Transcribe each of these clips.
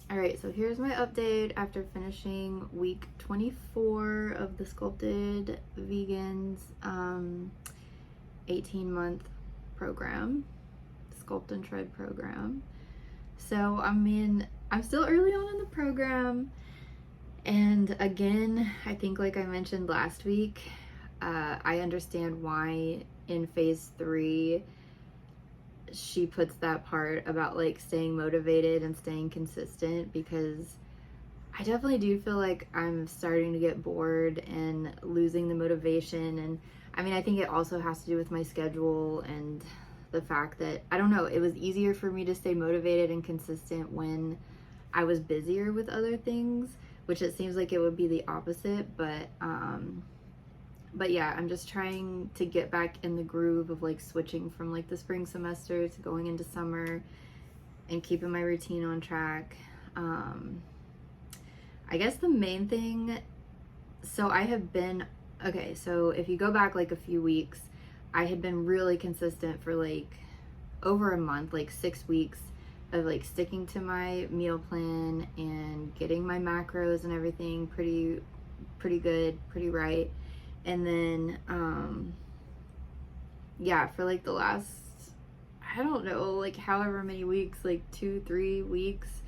All right, so here's my update after finishing week 24 of the Sculpted Vegans 18-month program, Sculpt and Shred program. So, I'm still early on in the program. And again, I think like I mentioned last week, I understand why in phase 3 she puts that part about like staying motivated and staying consistent, because I definitely do feel like I'm starting to get bored and losing the motivation. And I think it also has to do with my schedule and the fact that, I don't know, it was easier for me to stay motivated and consistent when I was busier with other things, which it seems like it would be the opposite. But yeah, I'm just trying to get back in the groove of like switching from like the spring semester to going into summer and keeping my routine on track. I guess the main thing, so if you go back like a few weeks, I had been really consistent for like over a month, like 6 weeks of like sticking to my meal plan and getting my macros and everything pretty good, pretty right. And then, for like the last, I don't know, like however many weeks, like 2-3 weeks,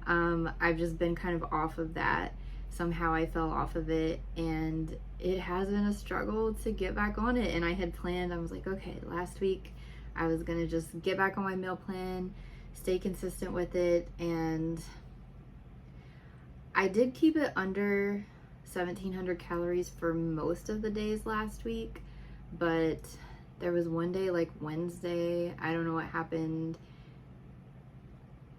I've just been kind of off of that. Somehow I fell off of it, and it has been a struggle to get back on it. And I had planned, I was like, okay, last week I was gonna just get back on my meal plan, stay consistent with it, and I did keep it under 1,700 calories for most of the days last week, but there was one day, like Wednesday, I don't know what happened.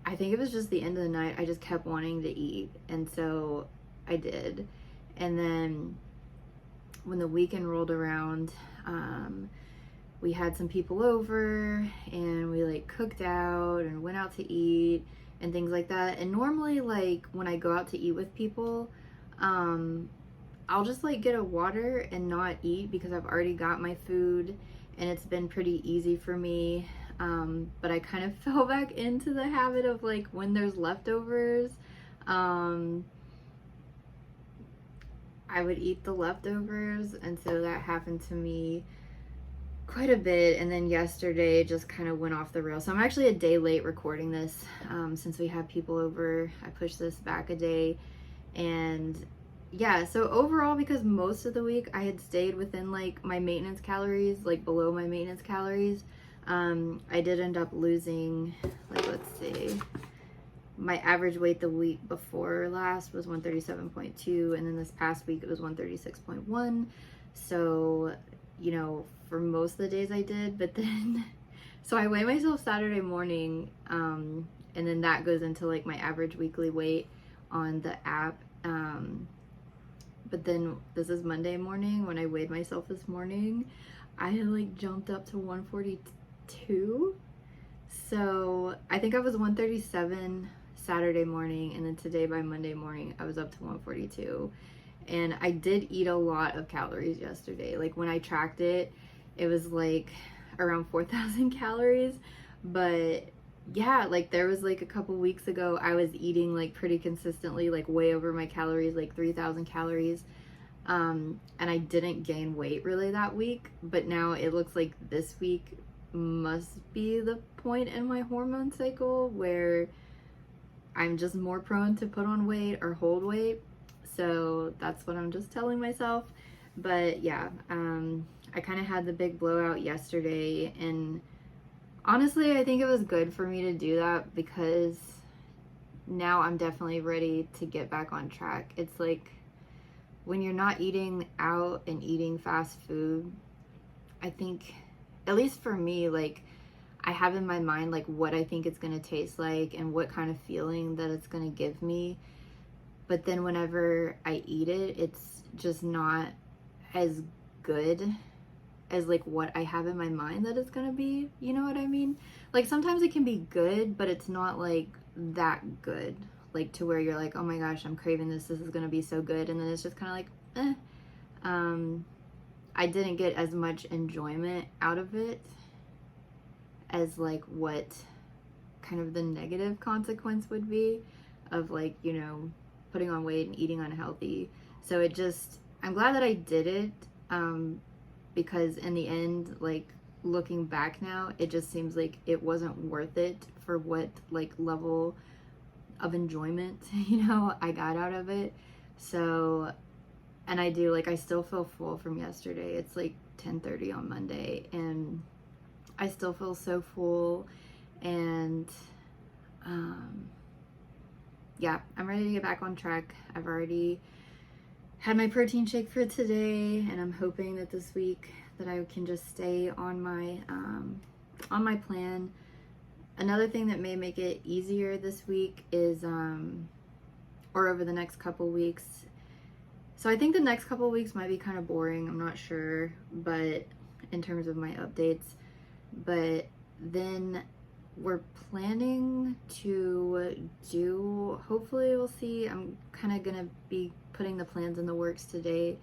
I think it was just the end of the night. I just kept wanting to eat, and so I did. And then when the weekend rolled around, we had some people over and we like cooked out and went out to eat and things like that. And normally, like when I go out to eat with people, I'll just like get a water and not eat because I've already got my food and it's been pretty easy for me. But I kind of fell back into the habit of like when there's leftovers, I would eat the leftovers, and so that happened to me quite a bit. And then yesterday just kind of went off the rails. So I'm actually a day late recording this, since we had people over. I pushed this back a day. And yeah, so overall, because most of the week I had stayed within like my maintenance calories, like below my maintenance calories, I did end up losing, like, let's see, my average weight the week before last was 137.2, and then this past week it was 136.1. So, for most of the days I did, but then, so I weigh myself Saturday morning, and then that goes into like my average weekly weight on the app. But then this is Monday morning. When I weighed myself this morning, I had like jumped up to 142. So I think I was 137 Saturday morning, and then today by Monday morning I was up to 142. And I did eat a lot of calories yesterday. Like when I tracked it, it was like around 4,000 calories. But yeah, like there was like a couple weeks ago I was eating like pretty consistently, like way over my calories, like 3,000 calories. And I didn't gain weight really that week, but now it looks like this week must be the point in my hormone cycle where I'm just more prone to put on weight or hold weight. So that's what I'm just telling myself. But yeah, I kind of had the big blowout yesterday, and honestly, I think it was good for me to do that because now I'm definitely ready to get back on track. It's like when you're not eating out and eating fast food, I think, at least for me, like I have in my mind like what I think it's going to taste like and what kind of feeling that it's going to give me. But then whenever I eat it, it's just not as good as like what I have in my mind that it's gonna be. You know what I mean? Like sometimes it can be good, but it's not like that good, like to where you're like, oh my gosh, I'm craving this is gonna be so good. And then it's just kind of like I didn't get as much enjoyment out of it as like what kind of the negative consequence would be. of like, you know, putting on weight and eating unhealthy. So I'm glad that I did it, because in the end, like looking back now, it just seems like it wasn't worth it for what like level of enjoyment, you know, I got out of it. So, and I still feel full from yesterday. It's like 10:30 on Monday and I still feel so full, and yeah, I'm ready to get back on track. I've already had my protein shake for today, and I'm hoping that this week that I can just stay on my plan. Another thing that may make it easier this week is or over the next couple weeks. So I think the next couple weeks might be kind of boring, I'm not sure, but in terms of my updates, but then we're planning to do, hopefully we'll see, I'm kind of gonna be putting the plans in the works today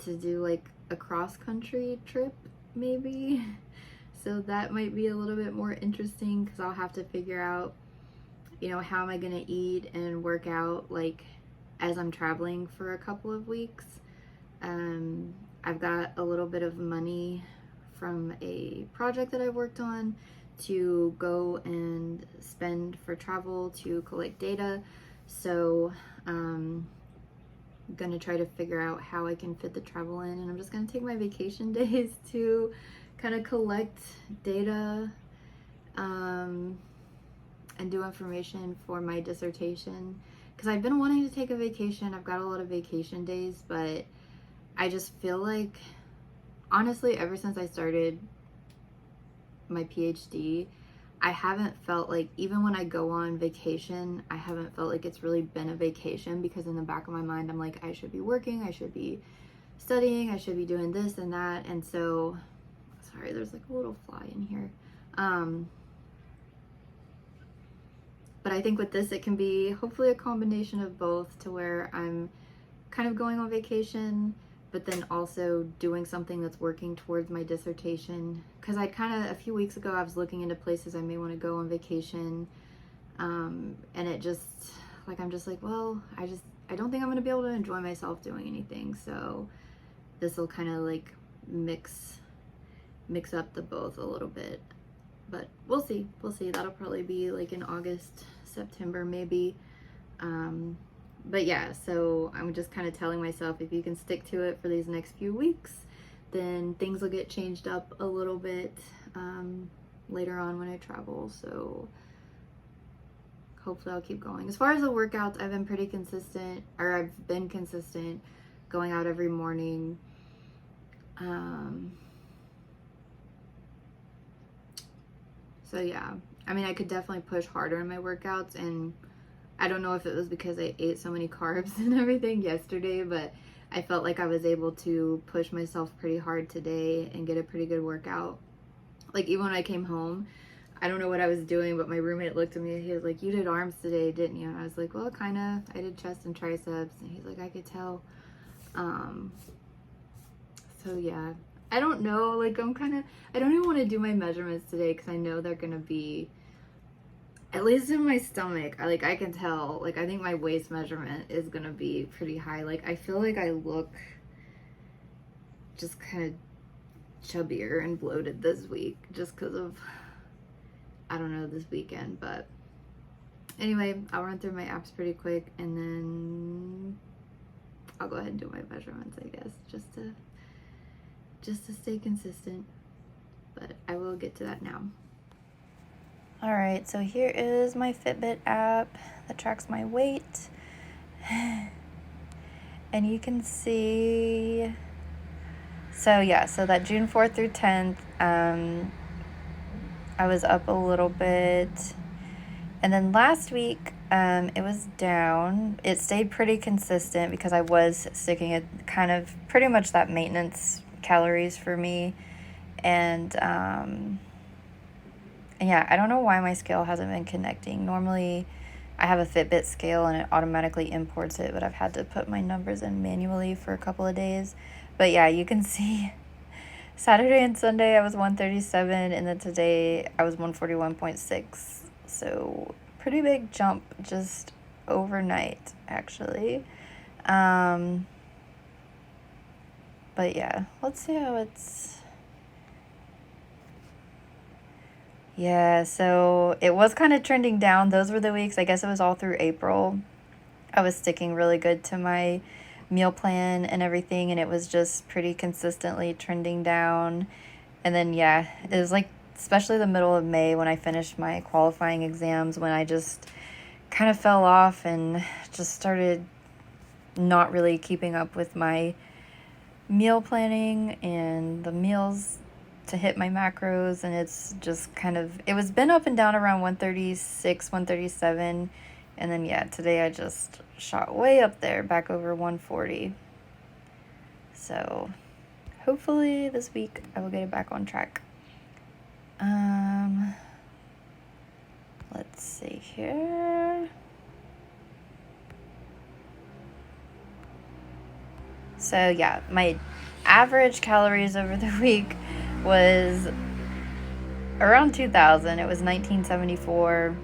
to do like a cross-country trip maybe. So that might be a little bit more interesting because I'll have to figure out, you know, how am I gonna eat and work out like as I'm traveling for a couple of weeks. I've got a little bit of money from a project that I worked on to go and spend for travel to collect data. So I'm gonna try to figure out how I can fit the travel in, and I'm just gonna take my vacation days to kind of collect data and do information for my dissertation, because I've been wanting to take a vacation. I've got a lot of vacation days, but I just feel like, honestly, ever since I started my PhD, I haven't felt like, even when I go on vacation, I haven't felt like it's really been a vacation, because in the back of my mind, I'm like, I should be working, I should be studying, I should be doing this and that. And so, sorry, there's like a little fly in here. But I think with this, it can be hopefully a combination of both, to where I'm kind of going on vacation, but then also doing something that's working towards my dissertation. Because a few weeks ago, I was looking into places I may want to go on vacation. And it just, like, I'm just like, well, I don't think I'm going to be able to enjoy myself doing anything. So this will kind of like mix up the both a little bit. But we'll see. That'll probably be like in August, September maybe. But yeah, so I'm just kind of telling myself, if you can stick to it for these next few weeks, then things will get changed up a little bit later on when I travel. So hopefully I'll keep going. As far as the workouts, I've been consistent going out every morning. So yeah, I mean, I could definitely push harder in my workouts, and I don't know if it was because I ate so many carbs and everything yesterday, but I felt like I was able to push myself pretty hard today and get a pretty good workout. Like, even when I came home, I don't know what I was doing, but my roommate looked at me and he was like, "You did arms today, didn't you?" And I was like, "Well, kind of. I did chest and triceps." And he's like, "I could tell." So yeah, I don't know, like, I don't even want to do my measurements today, because I know they're gonna be, at least in my stomach, I can tell, like, I think my waist measurement is gonna be pretty high. Like, I feel like I look just kind of chubbier and bloated this week, just because of, I don't know, this weekend. But anyway, I'll run through my apps pretty quick, and then I'll go ahead and do my measurements, I guess, just to stay consistent. But I will get to that now. All right, so here is my Fitbit app that tracks my weight. And you can see, so yeah, so that June 4th through 10th, I was up a little bit. And then last week, it was down. It stayed pretty consistent because I was sticking at kind of pretty much that maintenance calories for me. And yeah, I don't know why my scale hasn't been connecting. Normally I have a Fitbit scale and it automatically imports it, but I've had to put my numbers in manually for a couple of days. But yeah, you can see Saturday and Sunday I was 137, and then today I was 141.6. So pretty big jump just overnight, actually. But yeah, let's see how it's... Yeah, so it was kind of trending down. Those were the weeks, I guess it was all through April. I was sticking really good to my meal plan and everything, and it was just pretty consistently trending down. And then, yeah, it was like, especially the middle of May when I finished my qualifying exams, when I just kind of fell off and just started not really keeping up with my meal planning and the meals to hit my macros. And it's just kind of, it was been up and down around 136, 137. And then, yeah, today I just shot way up there, back over 140. So hopefully this week I will get it back on track. Let's see here. So yeah, my average calories over the week was around 2,000. It was 1974.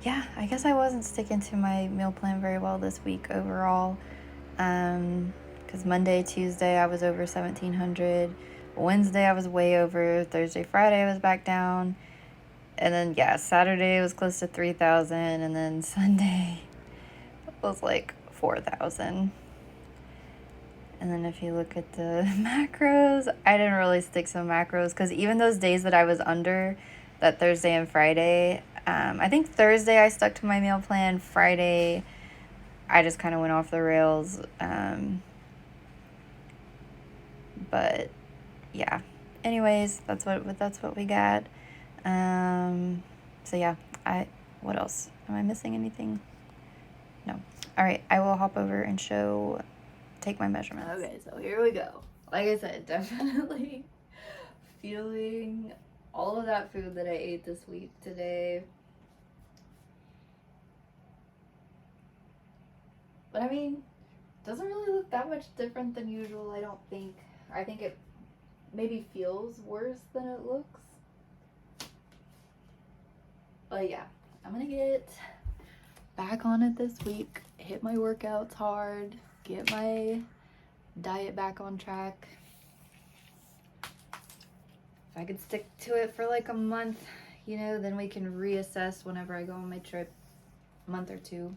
Yeah, I guess I wasn't sticking to my meal plan very well this week overall. Because Monday, Tuesday, I was over 1,700. Wednesday, I was way over. Thursday, Friday, I was back down. And then, yeah, Saturday was close to 3,000. And then Sunday was like 4,000. And then if you look at the macros, I didn't really stick to macros. Because even those days that I was under, that Thursday and Friday, I think Thursday I stuck to my meal plan. Friday, I just kind of went off the rails. But yeah, anyways, that's what we got. So yeah, what else? Am I missing anything? No. All right, I will hop over and take my measurements. Okay, so here we go. Like I said, definitely feeling all of that food that I ate this week today. But I mean, it doesn't really look that much different than usual, I don't think. I think it maybe feels worse than it looks. But yeah, I'm gonna get back on it this week, hit my workouts hard, get my diet back on track. If I could stick to it for like a month, you know, then we can reassess whenever I go on my trip, a month or two.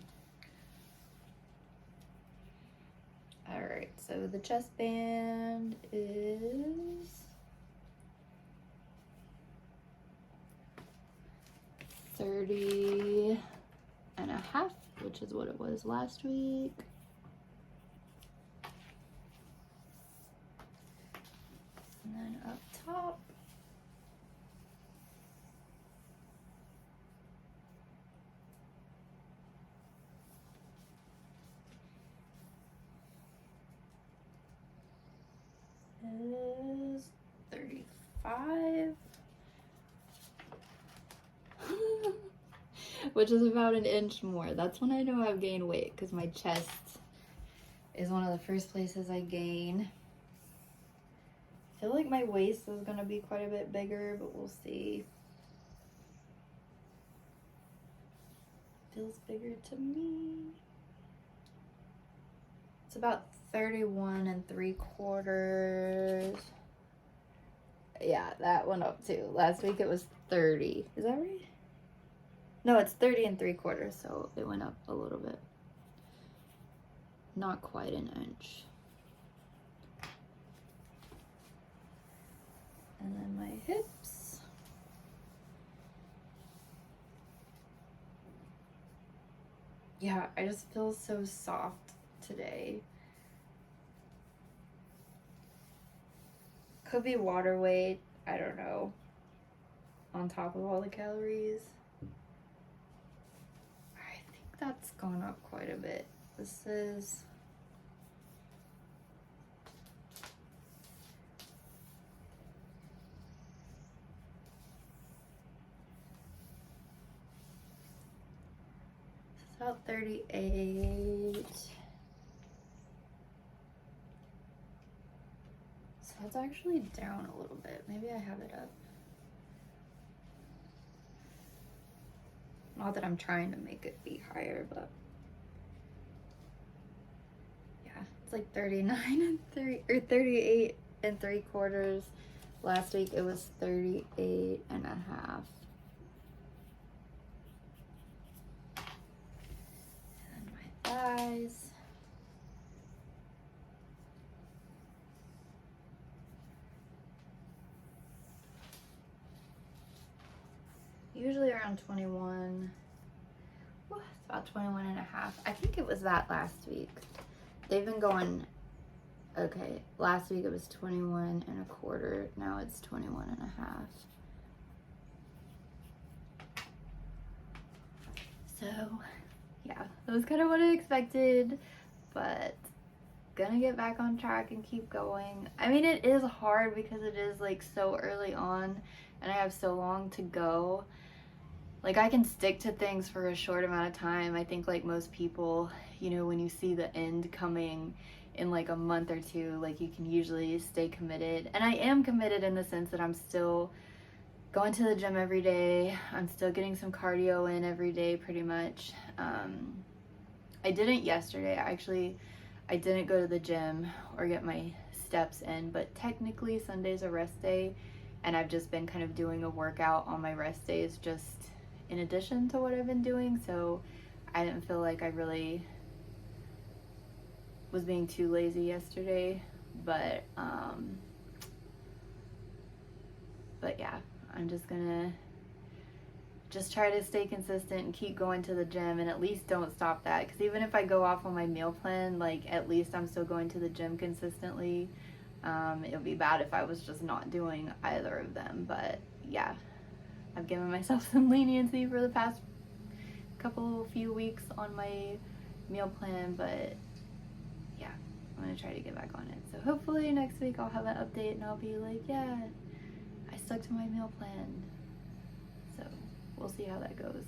All right, so the chest band is 30 and a half, which is what it was last week. And then up top, is 35. Which is about an inch more. That's when I know I've gained weight, because my chest is one of the first places I gain. I feel like my waist is going to be quite a bit bigger, but we'll see. Feels bigger to me. It's about 31 3/4. Yeah, that went up too. Last week it was 30. Is that right? No, it's 30 3/4, so it went up a little bit. Not quite an inch. And then my hips. Yeah, I just feel so soft today. Could be water weight, I don't know. On top of all the calories. I think that's gone up quite a bit. This is about 38. So that's actually down a little bit. Maybe I have it up. Not that I'm trying to make it be higher, but yeah, it's like 39 and 3 or 38 and 3/4. Last week it was 38 and a half. And my thighs. Usually around 21. Well, it's about 21 and a half. I think it was that last week. They've been going, okay, last week it was 21 and a quarter. Now it's 21 and a half. So, yeah, that was kind of what I expected, but gonna get back on track and keep going. I mean, it is hard because it is like so early on and I have so long to go. Like, I can stick to things for a short amount of time. I think like most people, you know, when you see the end coming in like a month or two, like you can usually stay committed. And I am committed in the sense that I'm still going to the gym every day. I'm still getting some cardio in every day pretty much. I didn't yesterday. I didn't go to the gym or get my steps in, but technically Sunday's a rest day, and I've just been kind of doing a workout on my rest days just in addition to what I've been doing, so I didn't feel like I really was being too lazy yesterday, but yeah, I'm just gonna try to stay consistent and keep going to the gym, and at least don't stop that, because even if I go off on my meal plan, like at least I'm still going to the gym consistently. It would be bad if I was just not doing either of them, but yeah, I've given myself some leniency for the past few weeks on my meal plan, but yeah, I'm gonna try to get back on it. So hopefully next week I'll have an update and I'll be like, yeah, I stuck to my meal plan. So we'll see how that goes.